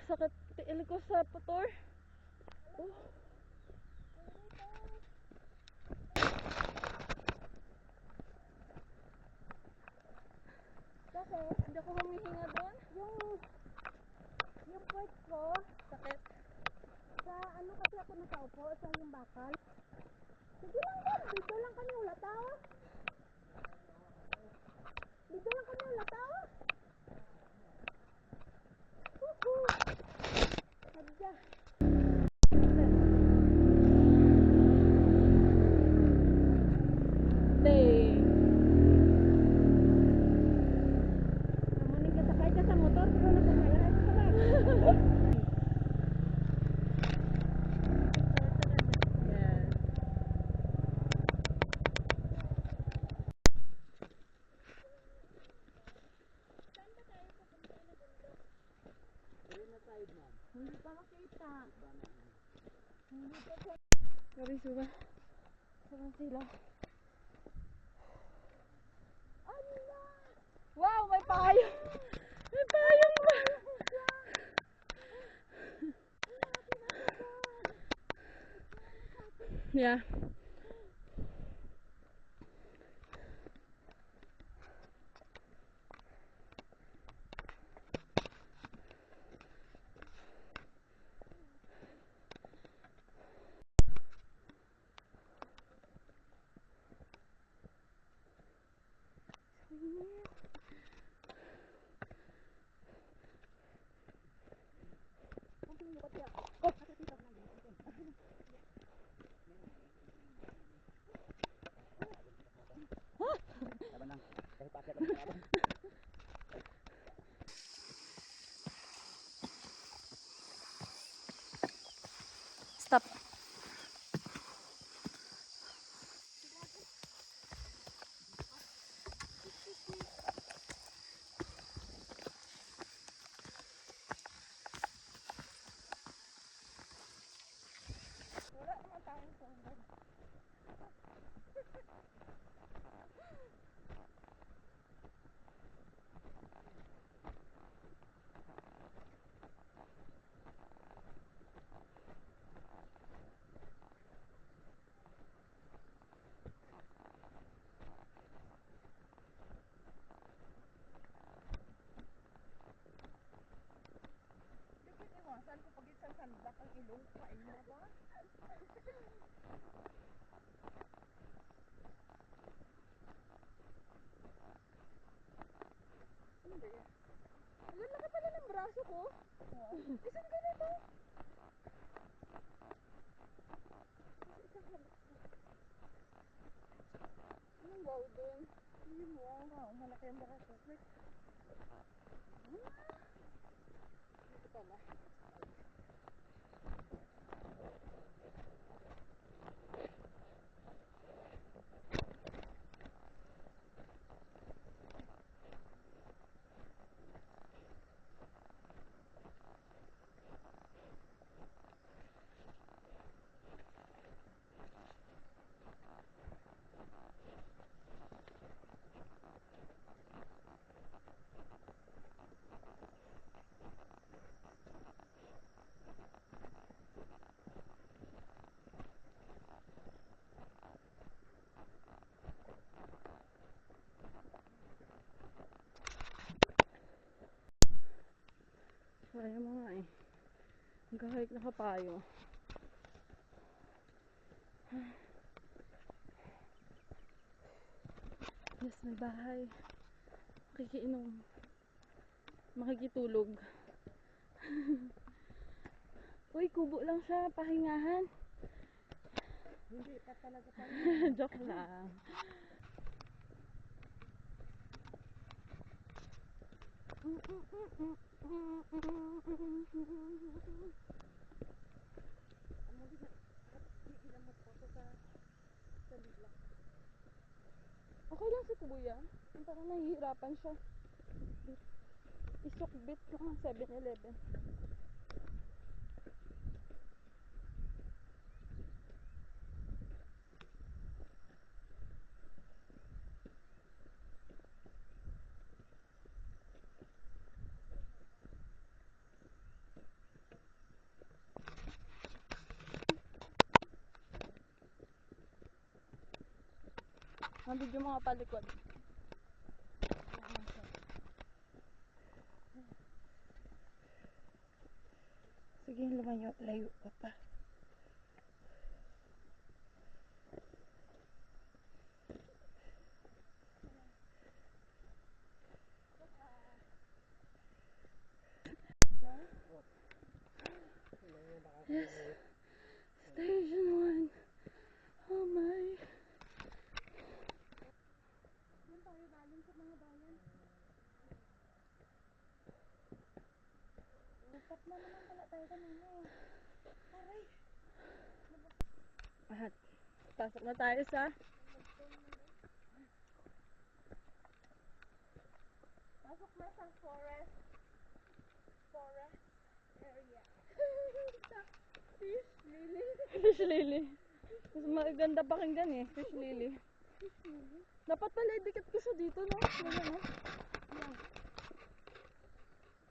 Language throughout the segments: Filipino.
sakit tiil ko sa motor. Oh. Kasi hindi ako humihinga doon. Yung puwet ko, Sakit. sa ano kasi ako nakaupo, sa yung bakal. Sige lang ba? Dito lang kami wala tao. Dito lang kami wala tao. Woohoo! Sadya. Day. Namunin ka sakay ka sa motor, pero nakasagay ka pala. Yes. Hindi pa makita. Hindi pa siya. Sorry, suba. Saan sila? Ala! Wow, may payong! May payong ba? Yeah. Stop. Wala naman tayong sunod. Sige, iwasan ko pag isang sanda kang ilong kain na ba? Hindi. Ang laki pala ng braso ko. Isang ganito. Anong wow dun? Yun wow. Oo, malaki ang braso. Dito pala. Kaya mo nga eh. Hanggang na kapayo. Yes, may bahay. Makikiinom. Makikitulog. Uy, kubo lang siya. Pahingahan. Hindi pa talaga tayo. Joke lang. Okay lang si Kuya. Parang nahihirapan siya. Isukbit lang ang 7-Eleven. Nabidyo mga palikod. Sige, lumayo. Layo ka pa. Yes. Station 1. Oh my. Yan tayo galing sa mga bayan. Lipat na naman pala tayo kanina. Aray. At pasok na tayo sa Pasok na sa forest area. Fish lily. fish lily. Mas maganda pakinggan eh, fish lily. Dapat pala idikit ko siya dito, no? Ganyan, no?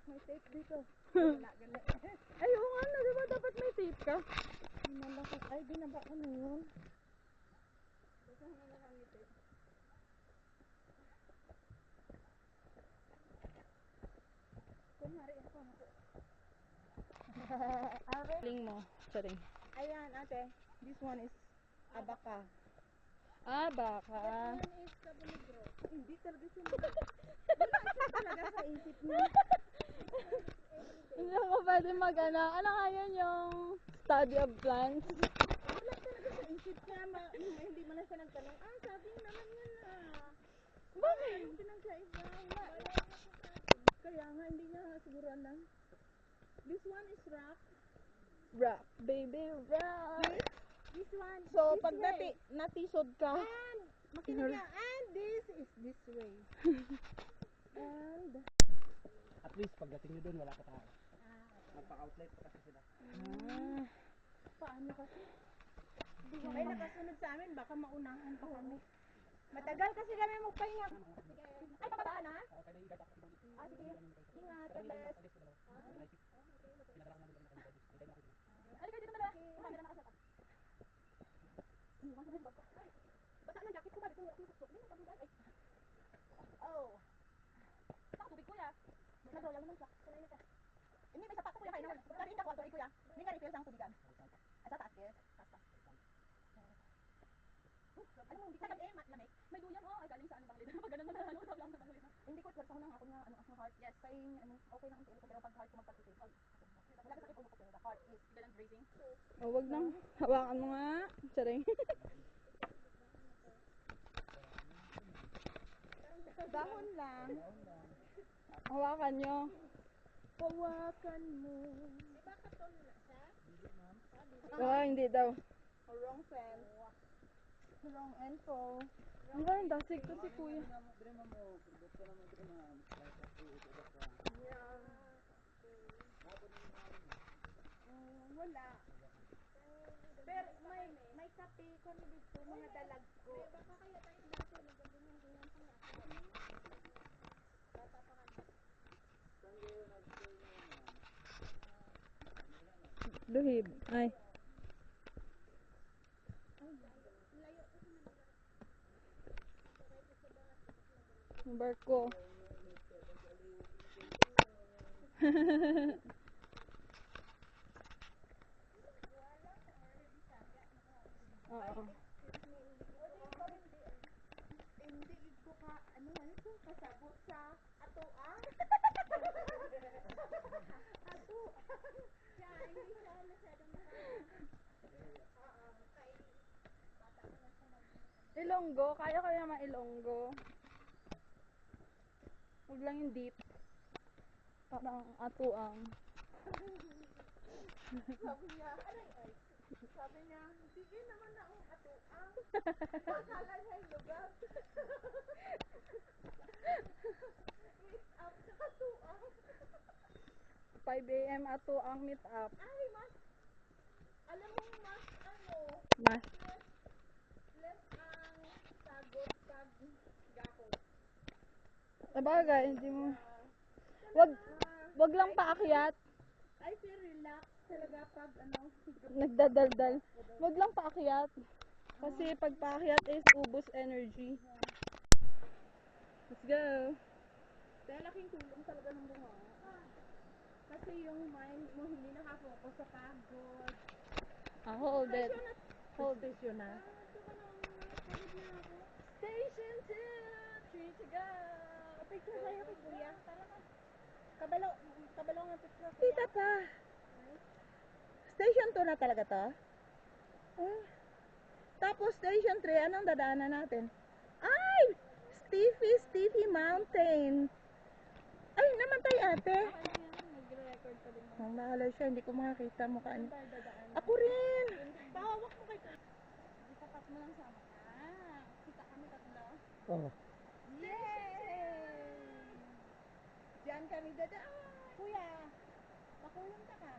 May tape dito. Wala, gali. Ay, oo nga na, diba dapat may tape ka? Malakot. Ay, binaba ko na yun. Basahan na lang ang tape. Kunwari ako. Are. Ling mo, charing. Ayan, ate. This one is abaka. Ah, baka. This one is Cabonegro. Hindi talaga siya. Wala siya talaga sa isip niya. Hindi ako pwede mag-ano. Ano nga yun yung study of plants? Wala talaga sa isip niya. Hindi mo na siya nagtanong. Ah, saging naman yan ah. Bakit? Anong pinagkait niya? Wala. Kaya nga, hindi niya siguro alam. This one is rock. Rock, baby, rock. This one. So, this pag way. natisod ka, And, makinig ka. And this is this way. And, At least pagdating nyo doon, wala pa tayo. Magpa-outlet kasi sila. paano kasi? May nakasunod sa amin, baka maunahan pa kami. Matagal kasi kami magpahinga. Ay, papataan ha? Ah, sige. Ingat, God bless. Halika dito na. Kumaganda na kasi ako. Basta ang jacket ko ba? Dito yung susok. Hindi mo pag-ulan. Oh. Saka tubig kuya. Nag-roll naman siya. Kunain ka. Hindi, may sapat ko kuya kayo naman. Sabihin ka ko, sorry kuya. Hindi nga refill sang tubigan. Ay, sa taas, yes. Taas. Alam mo, hindi ka lamig. May duyan, oh. Ay, galing sa ano, Bangladesh. Pag ganun na ano, sa lang sa Bangladesh. Hindi ko, twersa ko lang ako nga, ano, ang heart. Yes, kay, ano, okay lang ang tiil ko, pero pag heart ko magpatutin. Wala ka sakit ulo ko, pero the heart is still and breathing. oh, wag nang hawakan mo nga. Charing. Dahon lang. Hawakan nyo. Pawakan mo. Oh, hindi daw. Wrong cell. Wrong info. Ang ganda, sig to si kuya. Yeah. Wala. Pero may kape kami dito, mga dalag ko. Baka kaya tayo dati nagganyan-ganyan pa nga. Luhib. Ay. Yung barko. Oo. Hindi ko ka, ano ito, kasabot sa atoang. Ato. Siya, hindi siya masyadong Ilonggo. Kaya ko naman Ilonggo. Huwag lang yung deep. Parang atuang. sabi niya, sige naman na ang atoang. Akala niya yung lugar. Meet up sa atoang. 5 a.m. atuang meet up. Ay, mas, alam mo mas ano, Mas. less ang sagot pag gako. Sabagay, hindi mo. Wag lang paakyat. I feel relaxed talaga pag ano, Nagdadaldal. Wag lang paakyat. Kasi pag paakyat is ubos energy. Let's go. Dahil laking tulong talaga ng bunga. Kasi yung mind mo hindi nakapokus sa pagod. Hold it. Hold it. Station na. Station 2, 3 to go. Picture kayo kay Kuya. Kabalo nga picture. Tita pa. Station 2 na talaga to? Tapos station 3, anong dadaanan natin? Ay! Stiffy Mountain. Ay, namatay ate. Nagre-record pa din. Ang bahala siya, hindi ko makakita mukha niya. Ako rin. Pahawak mo kay Kuya. Itapat mo lang sama. Kita kami tatlo. Oh. Yay! Diyan kami dadaan. Kuya, makulong ka ka.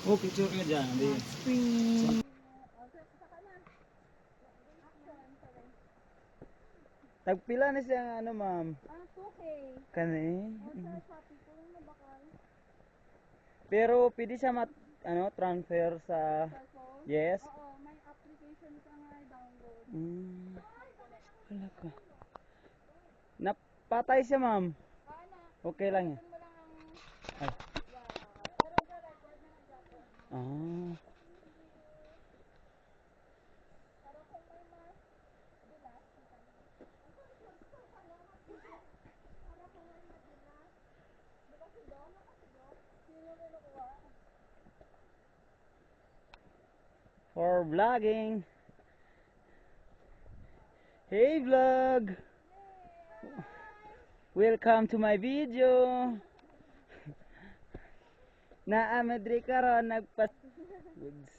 Oh, picture ka dyan. Spring. Tagpila na siya ano ma'am. 2K. Kani. Sa Shopee ko yung nabakal. Pero pwede siya transfer sa Cellphone. yes. Oo, may application ka nga download. Wala ka. Napatay siya ma'am. Ano? Okay lang yan. Doon mo lang ang... Ay. Pero record na nag-upload. Ah. Pero kung may mas bilas, For vlogging. Hey vlog. Welcome to my video. Naamadri karon nagpas. Goods.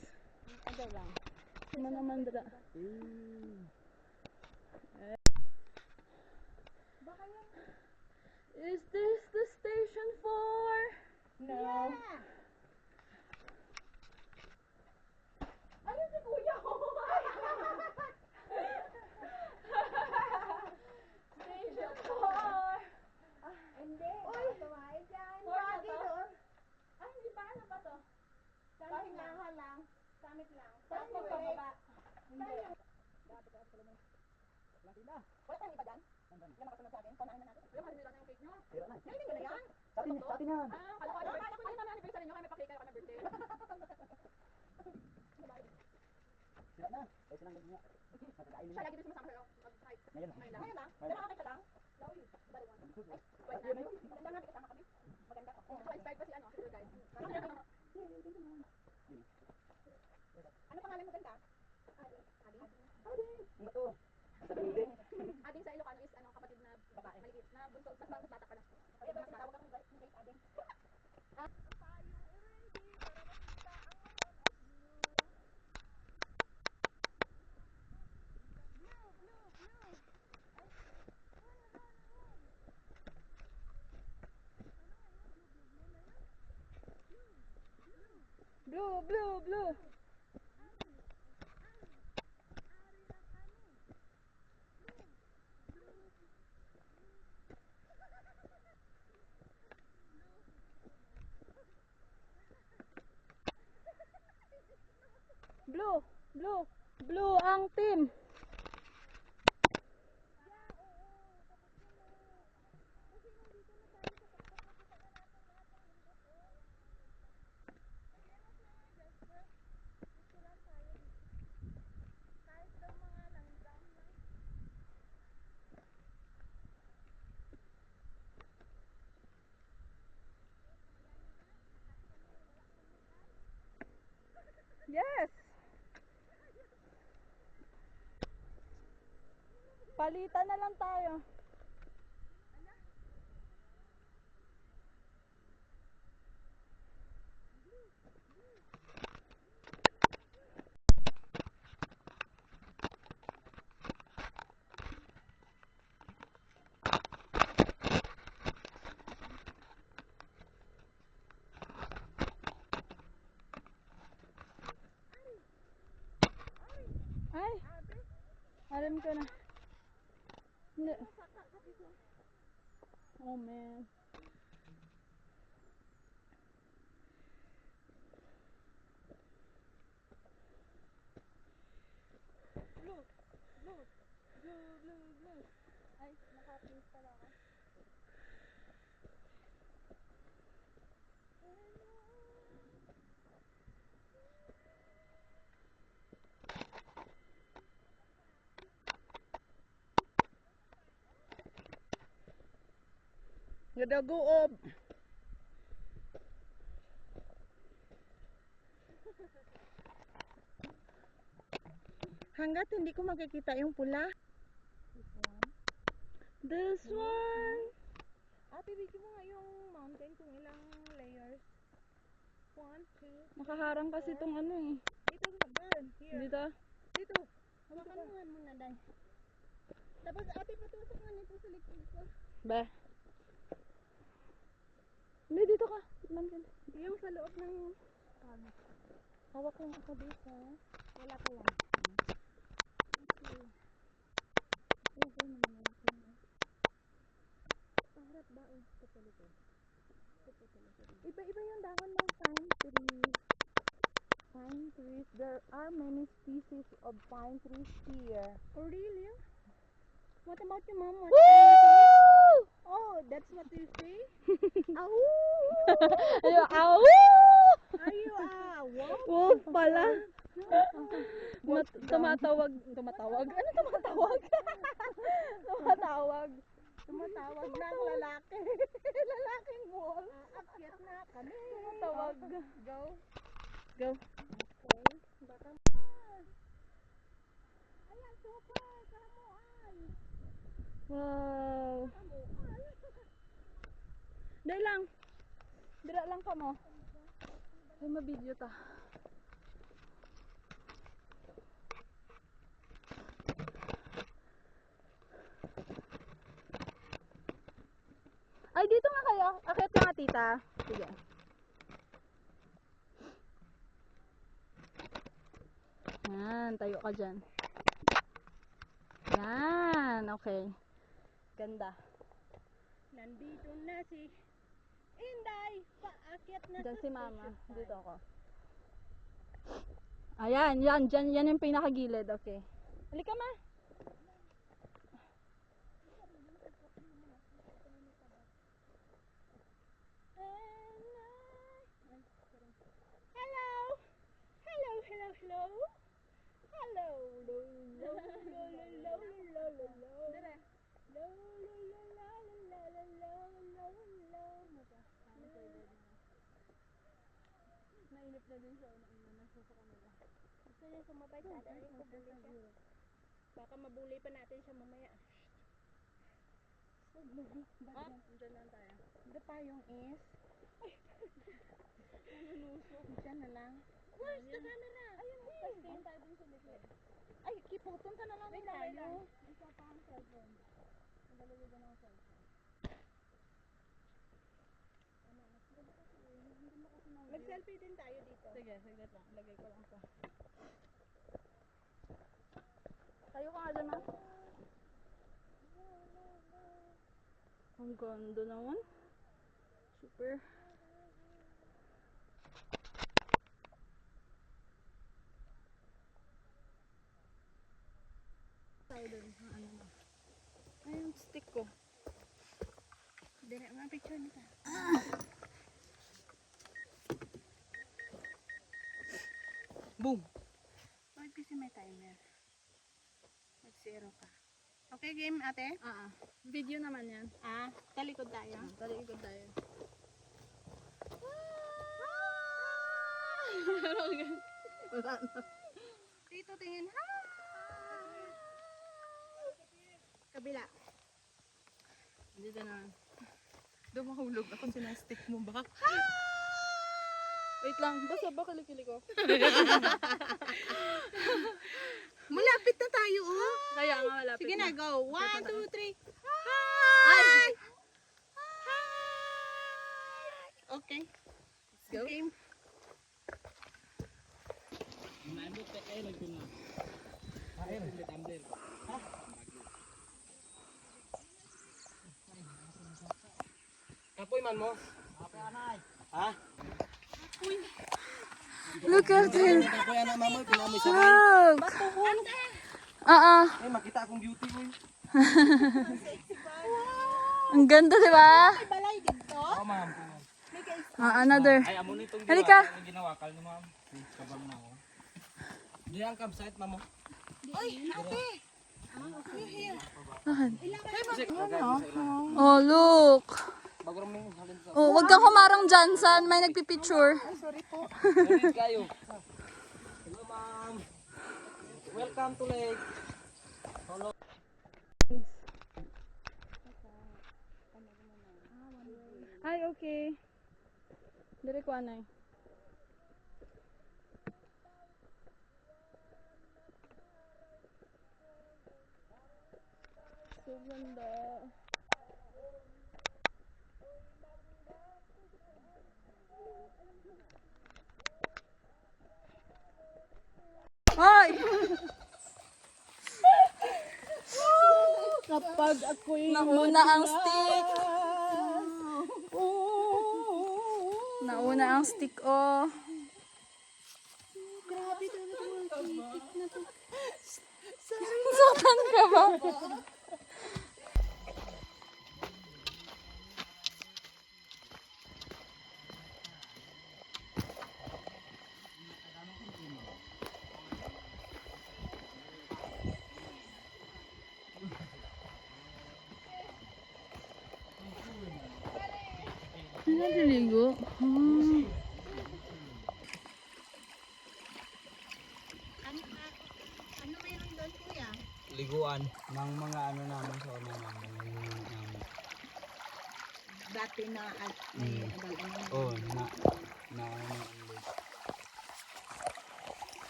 ano lang. Manamandra. Is this the station for? No. Ayun si Kuya ko. Station 4. Hindi. Uy. Tumahay dyan. Lagi doon. Ay, hindi pa. Ano ba to? Pahingahan lang. Summit lang. Tapos magpababa. Hindi. Wala tayong iba dyan? Yung makasunod sa atin? Paunahin na natin. Wala kasi nila yung cake nyo. Nainig mo na yan? Sa atin yan. Kala ko yung namin anniversary nyo, kaya may pa-cake kayo kami birthday. Sila na. Ay silang ganyan. Matakain Siya lagi din sumasama sa'yo. Mag-try. Ngayon lang. Ngayon lang. Ngayon lang. Pero makakita lang. Lawi. Baliwan. Wait na. Maganda nga, kasama kami. Maganda. So, inspired pa si ano, si tour guide. Ano pangalan mo ganda? Adi. Ano to? Sa building. Ading sa Ilocano is ano, kapatid na babae. Maliit na bunso. Mas bata pa na. Kaya ba tawag akong guys? Ading. Blue. Blue ang team. Yes. Palitan na lang tayo. Ay. Alam ko na. Hindi. Oh man. Ay, naka-freeze pala ako. Nadaguob. Hanggat hindi ko makikita yung pula. This one. Ate, bigyan mo nga yung mountain kung ilang layers. 1, 2. Nakaharang kasi itong ano eh. Dito, burn. Here. Dito. Dito. Hawakan mo nga muna, Day. Tapos ate, patusok mo nito sa likod ko. Ba? Hindi, dito ka. Man ka. Yung sa loob ng... Hawak lang ako dito. Wala pa yan. Paharap ba? Ito sa likod. Iba-iba yung dahon ng pine trees. Pine trees. There are many species of pine trees here. Oh, really? What about your mom? Woo! Oh, that's what you say? Ayun, ow! Are you wolf? Wolf pala. Tumatawag. Tumatawag? Ano tumatawag? Tumatawag. Tumatawag ng lalaki. Lalaking wolf. Akyat na kami. Tumatawag. Go. Go. Okay. Baka ayan, super. Karamuan. Wow. Dahil lang. Dira lang ka mo. Ay, mabidyo ta. Ay, dito nga kayo. Akit ka nga, tita. Sige. Yan, tayo ka dyan. Yan, okay. Ganda. Nandito na si Inday. Paakyat na Diyan sa si mama. station Dito five. ako. Ayan, yan. Dyan, yan yung pinakagilid. Okay. Halika ma. Hello. Hello, hello, hello. Hello. Lo, lo, lo, lo, lo, lo, lo, lo. Dire. Lo, lo, lo, la, la, la, la, lo, lo, lo. Nainip na din siya. Nasa sa kanila. Gusto niya sumabay sa atin. Kubuli siya. Baka mabuli pa natin siya mamaya. Ah, dyan lang tayo. The payong is... Diyan na lang. Where's the camera? Ayun, Tingin tayo dun sa likod. Ay, kiputon ka na lang Wait tayo. lang. Isa pa ang cellphone. Nagalagay ko na ang cellphone. Mag-selfie din tayo dito. Sige, saglit lang. Lagay ko lang to. Tayo ka nga dyan, ma. Ang ganda naman. Super. Tayo dun. Ano na. Ay, yung stick ko. Dire, mga picture nito. Boom! Bakit kasi may timer? Mag-zero ka. Okay, game ate? Video naman yan. Talikod tayo. Talikod tayo. Wala na. Dito tingin. Hi! Kabila. Dito naman. Doon mahulog ako sinastik mo ba? Wait lang. Basta ba kilikili ko? Malapit na tayo, oh. Kaya nga malapit Sige na, go. 1, 2, 3. Ay! Okay. Let's go. Game. Manambot ka kayo nagtuna. Ay, tumbler. Kapoy man mo. Kapoy anay. Ha? Look at him. Kapoy anak mamoy pinamoy sa Wow! Eh, makita akong beauty ko. Ang ganda, di ba? May balay dito. Oo, ma'am. Another. Ay, amo nitong Halika. ginawakal ni ma'am. Kabang na ako. Di ang campsite, ma'am. Uy, ate. Oh, look. Bago rin halin sa... Oh, wag kang humarang dyan, san may nagpipicture. Sorry po. Ulit kayo. Hello, ma'am. Welcome to Lake. Ay, okay. Dire ko anay. So ganda. Ay! Kapag ako'y Nauna ang stick. Nauna ang stick, oh. Grabe talaga yung titik na to. Saan ka ba? Naliligo. Ano mayroon doon, kuya? Liguan ng mga ano namin sa una namin. Dati na at may agal-agal. Oh, na ano ang lake.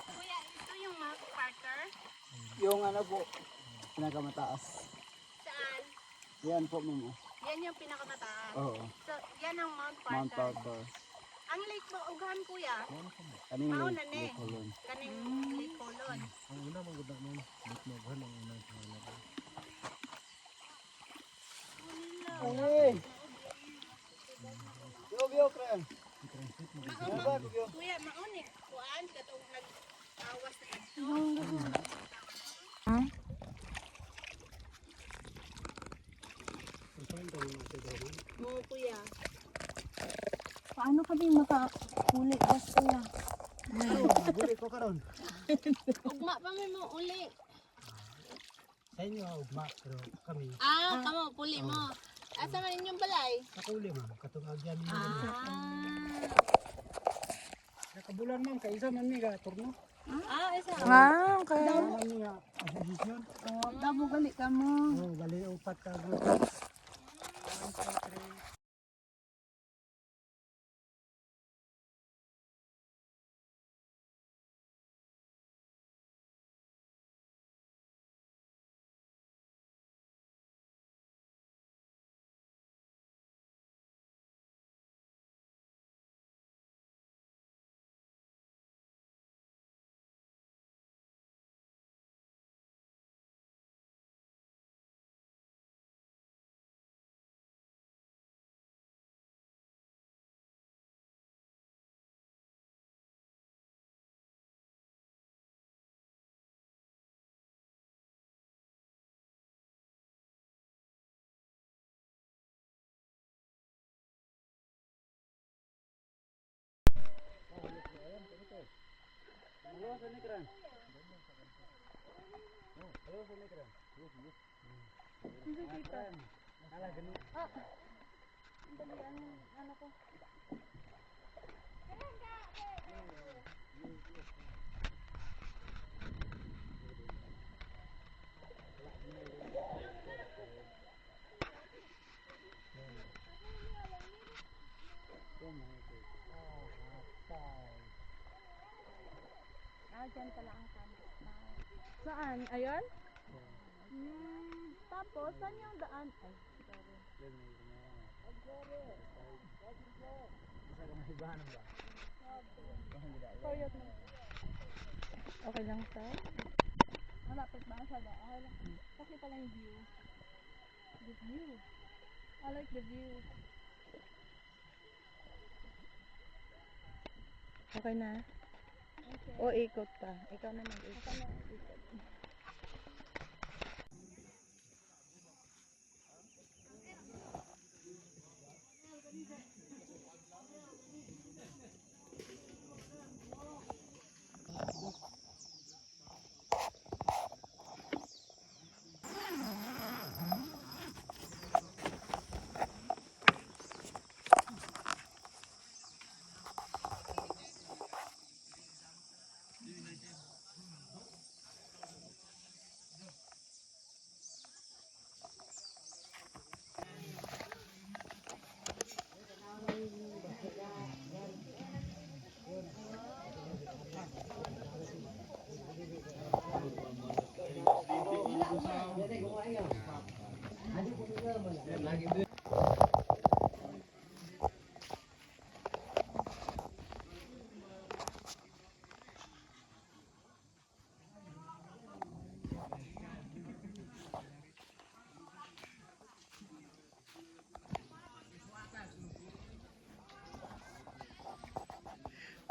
Kuya, ito yung Mount Parker? Yung ano po, pinakamataas. Saan? Yan po, ma'am. Yan yung pinakamataas. Oo, So, yan ang Mount Parker. Mount Parker. Ang Lake Baugan, kuya. Kaning Mauna lake, na eh. lake Colon. Kaning Lake Colon. Ang una maganda mo, lake Maghan ang una sa mga. Ay! Yo, friend. Kuya, mauni. Kuan, katong nag-awas na ito. Oo, kuya. Paano kami makahuli basta na? Buli ko karon. Ugma pa may mo uli. Sa inyo, ugma, pero kami, Kamo, puli mo. Asa man inyong balay? kakuli ma'am, katong agyan niyo. Ah. Kabulan ma'am, kaisa man ni ka, turno. Isa. Okay. Ano niya, asosisyon? Damo gali ka mo. Oo, bali, upat ka. Dyan pala ang campus na. Saan? Ayun? Tapos, saan yung daan? Ay, Toyot mo. Okay lang sa? malapit ba sa daan? Okay pala yung view. The view. I like the view. Okay na? O ikot pa. Ikaw na mag-ikot.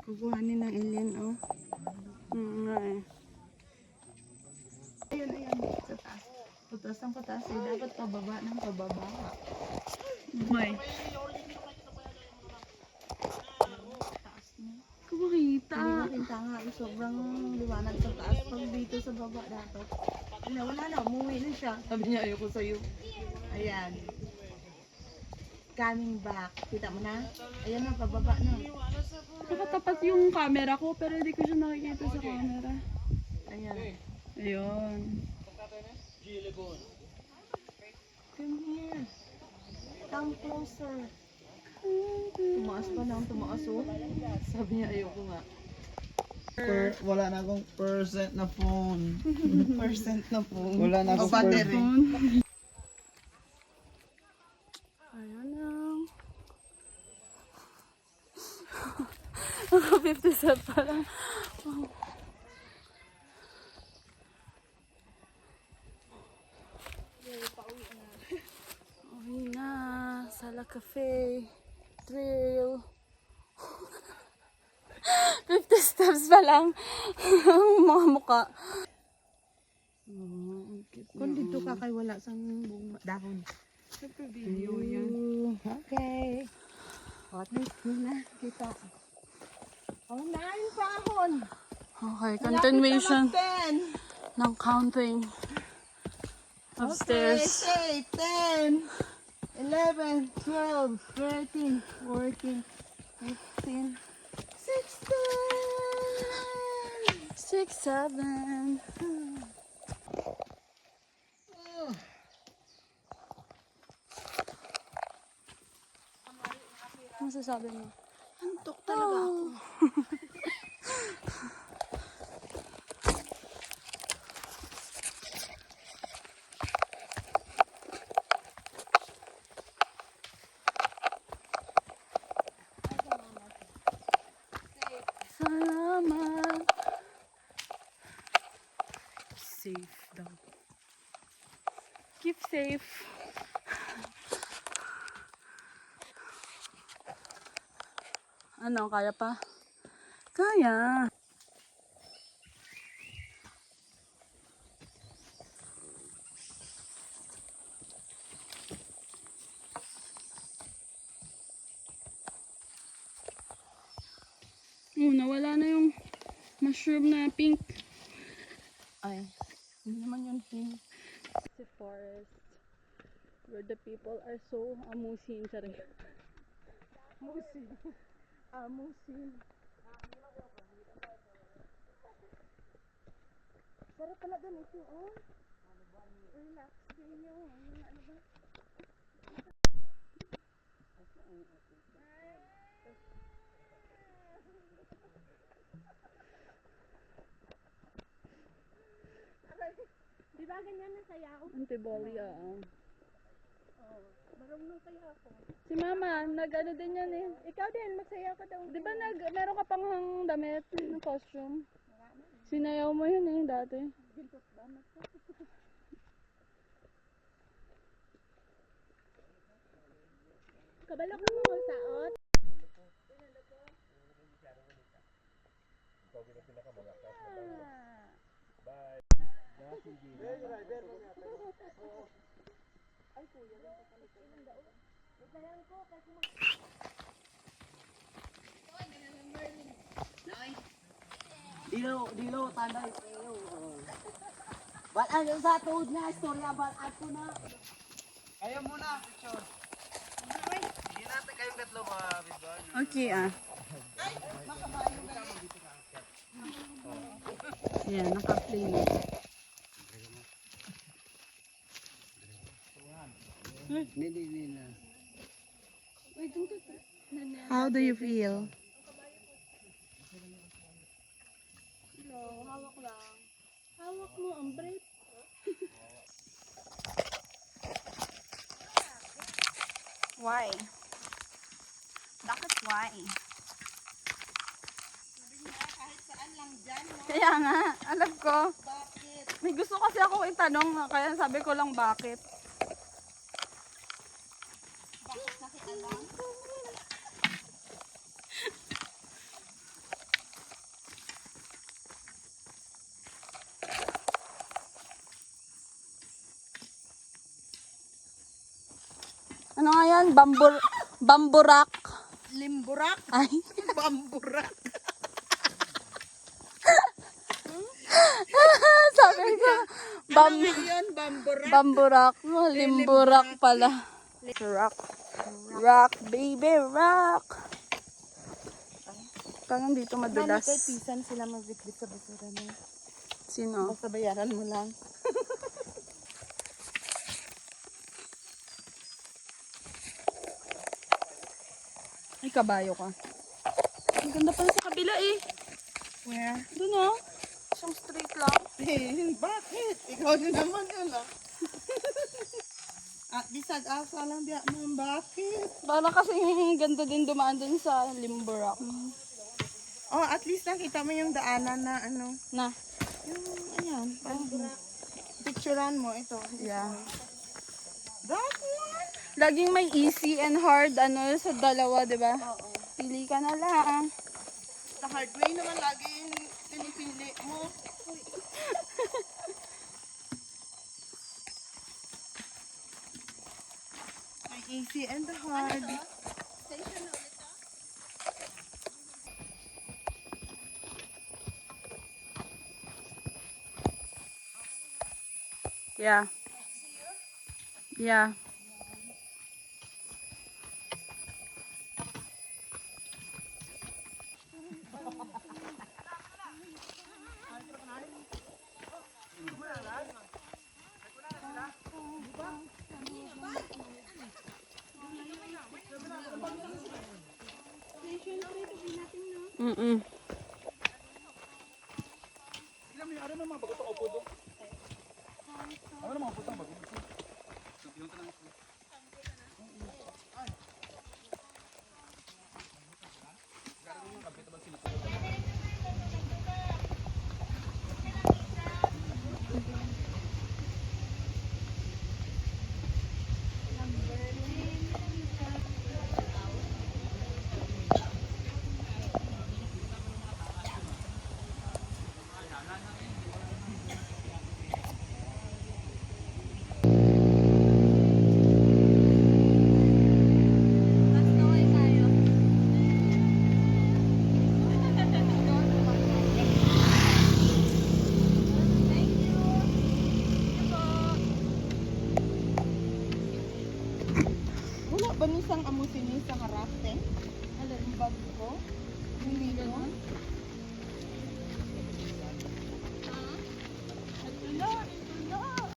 Kukuhanin ng alien, oh. Nga eh. Ayun, ayun. Sa taas. Putas ang putas. Eh, dapat pababa ng pababa. May. Kumakita. Hindi makita nga. Sobrang liwanag sa taas. Pag dito sa baba dapat. Ano, wala na. Umuwi na siya. Sabi niya, ayoko sa'yo. Ayan. Coming back. Kita mo na? Ayan na, pababa na. Nakatapat yung camera ko, pero hindi ko siya nakikita sa camera. Ayan. Ayun. Come here. Come closer. Tumaas pa na ang tumaas, oh. Sabi niya, ayoko nga. Wala na akong percent na phone. Percent na po. Wala na O akong battery. Ayan lang. Ako 57 pa lang. Uwi na. Sala Cafe. Trail. 50 steps pa lang. Ang mga muka. Kung dito ka kay wala sang dahon. Super video yan. Okay. At least na kita. Oh, 9 pahon. Okay, continuation Malapit ng counting. na Upstairs. Okay, 10, 11, 12, 13, 14, 15, 16. 6, 7. Ano masasabi mo? Antok talaga ako. Salamat. Safe daw. Keep safe. Ano, kaya pa? Kaya. Oh, nawala na yung mushroom na pink. Ay, hindi naman yun pink. It's a forest where the people are so amusin. Sorry. Amusin. Amusin. Sarap pala ganito, oh. Relax din yung, ano ba? Di ba ganyan na sayaw? Antibody, oo. Oh, marunong kaya ako. Si Mama, nag-ano din yan eh. Ikaw din, magsayaw ka daw. Di ba meron ka pang damit ng costume? Sinayaw mo yun eh, dati. Gintot ba? Kabalo ka mo magsaot? Dilo, tanday. Balaan yung sa tuod nga, istorya, balaan ko na. Kayo muna, picture. Hindi natin kayong tatlo mga bidwan. Okay ah. Yan, naka-play na. How do you feel? Hello, hawak lang. Hawak mo ang brief. Why? Bakit why? Kaya nga, alam ko. May gusto kasi ako itanong, kaya sabi ko lang bakit. Ano nga yan? Bamburak. Limburak, Ay. bamburak. Sabi ko, Yun, bamburak. bamburak. Limburak pala. Rock. Rock, baby, rock. Parang dito madulas. Pisan sila magbitbit sa basura mo. Sino? Basta bayaran mo lang. Ay, kabayo ka. Ang ganda pala sa kabila eh. Where? Doon oh. Isang straight lang. Bakit? Ikaw din naman yun ah. At bisag asa lang biya mo, bakit? Para kasi ganda din dumaan dun sa Limburak. Oh, at least nakita mo yung daanan na ano. Na. Yung, ayan. Picturean mo ito. Yeah. That one? Laging may easy and hard ano sa dalawa, di ba? Oo. Pili ka na lang. The hard way naman lagi yung pinipili mo. May easy and the hard. Yeah. Yeah. Mm-mm. Wala ba nisang amusin sa harap, te? Alam, bag ko? Hindi naman.